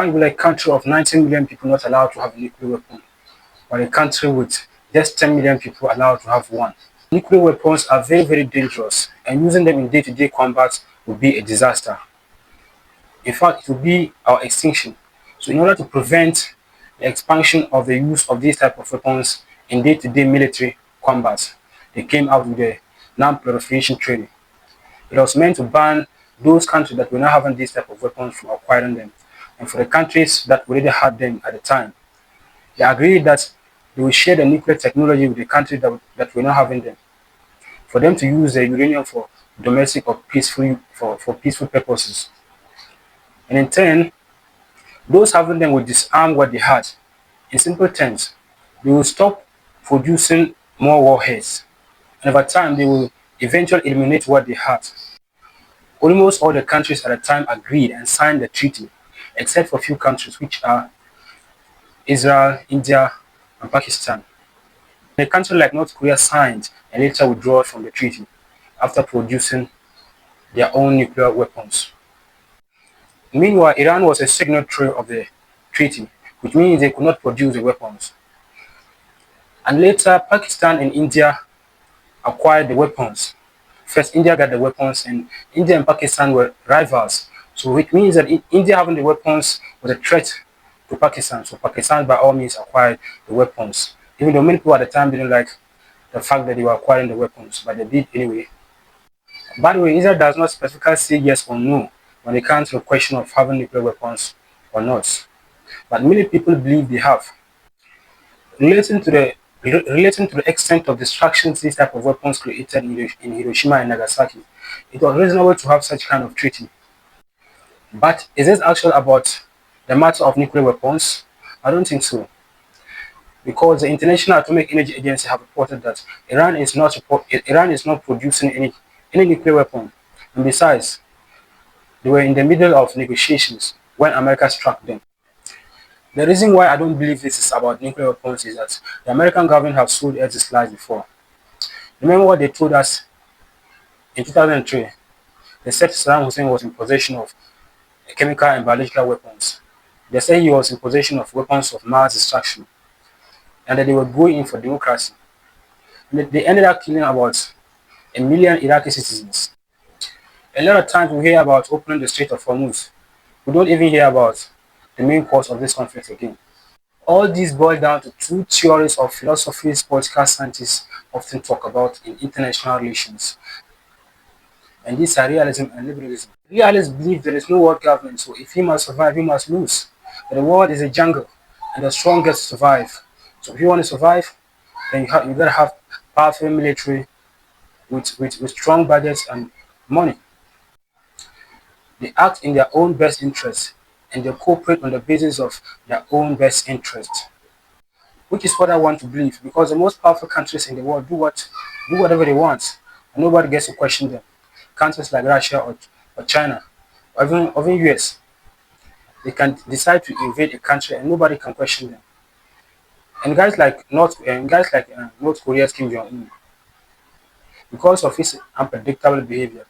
Why will a country of 19 million people not allowed to have a nuclear weapon, while a country with just 10 million people allowed to have one? Nuclear weapons are very, very dangerous, and using them in day-to-day combat would be a disaster. In fact, it would be our extinction. So in order to prevent the expansion of the use of these type of weapons in day-to-day military combat, they came out with the non-proliferation treaty. It was meant to ban those countries that were not having these type of weapons from acquiring them. And for the countries that already had them at the time, they agreed that they will share the nuclear technology with the countries that were not having them, for them to use the uranium for domestic or for peaceful purposes. And in turn, those having them will disarm what they had. In simple terms, they will stop producing more warheads. And over time, they will eventually eliminate what they had. Almost all the countries at the time agreed and signed the treaty, except for a few countries, which are Israel, India, and Pakistan. A country like North Korea signed and later withdrew from the treaty after producing their own nuclear weapons. Meanwhile, Iran was a signatory of the treaty, which means they could not produce the weapons. And later, Pakistan and India acquired the weapons. First, India got the weapons, and India and Pakistan were rivals. So it means that India having the weapons was a threat to Pakistan. So Pakistan, by all means, acquired the weapons. Even though many people at the time didn't like the fact that they were acquiring the weapons, but they did anyway. By the way, Israel does not specifically say yes or no when it comes to the question of having nuclear weapons or not. But many people believe they have. Relating to the extent of destructions these type of weapons created in Hiroshima and Nagasaki, it was reasonable to have such kind of treaty. But is this actually about the matter of nuclear weapons? I don't think so. Because the International Atomic Energy Agency have reported that Iran is not producing any nuclear weapon. And besides, they were in the middle of negotiations when America struck them. The reason why I don't believe this is about nuclear weapons is that the American government have sold us this lies before. Remember what they told us in 2003? They said Saddam Hussein was in possession of chemical and biological weapons. They said he was in possession of weapons of mass destruction, and that they were going in for democracy. And they ended up killing about 1 million Iraqi citizens. A lot of times we hear about opening the Strait of Hormuz. We don't even hear about the main cause of this conflict again. All these boil down to two theories of philosophies political scientists often talk about in international relations. And these are realism and liberalism. Realists believe there is no world government, so if he must survive, he must lose. But the world is a jungle, and the strongest survive. So if you want to survive, then you gotta have powerful military with strong budgets and money. They act in their own best interest, and they cooperate on the basis of their own best interest, which is what I want to believe, because the most powerful countries in the world do whatever they want, and nobody gets to question them. Countries like Russia or China, or even US, they can decide to invade a country and nobody can question them. And guys like North Korea's Kim Jong-un, because of his unpredictable behavior,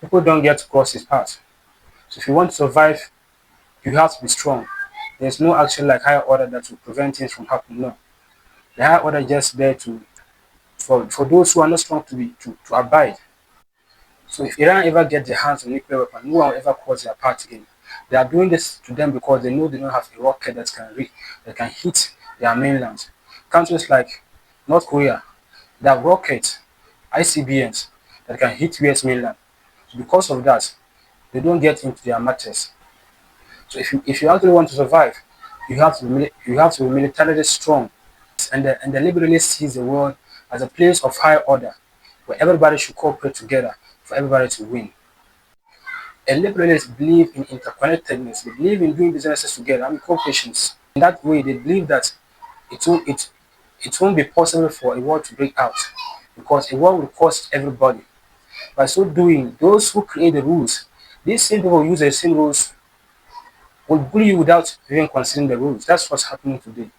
people don't get to cross his path. So if you want to survive, you have to be strong. There's no action like higher order that will prevent things from happening. No, the higher order is just there for those who are not strong to abide. So if Iran ever gets their hands on nuclear weapon, no one will ever cross their path again. They are doing this to them because they know they don't have a rocket that can hit their mainland. Countries like North Korea, they have rockets, ICBMs that can hit US mainland. So because of that, they don't get into their matters. So if you actually want to survive, you have to be militarily strong, and the liberalist sees the world as a place of high order, where everybody should cooperate together for everybody to win. And liberalists believe in interconnectedness. They believe in doing businesses together and cooperations. In that way, they believe that it won't be possible for a war to break out, because a war will cost everybody. By so doing, those who create the rules, these same people who use the same rules will bully you without even considering the rules. That's what's happening today.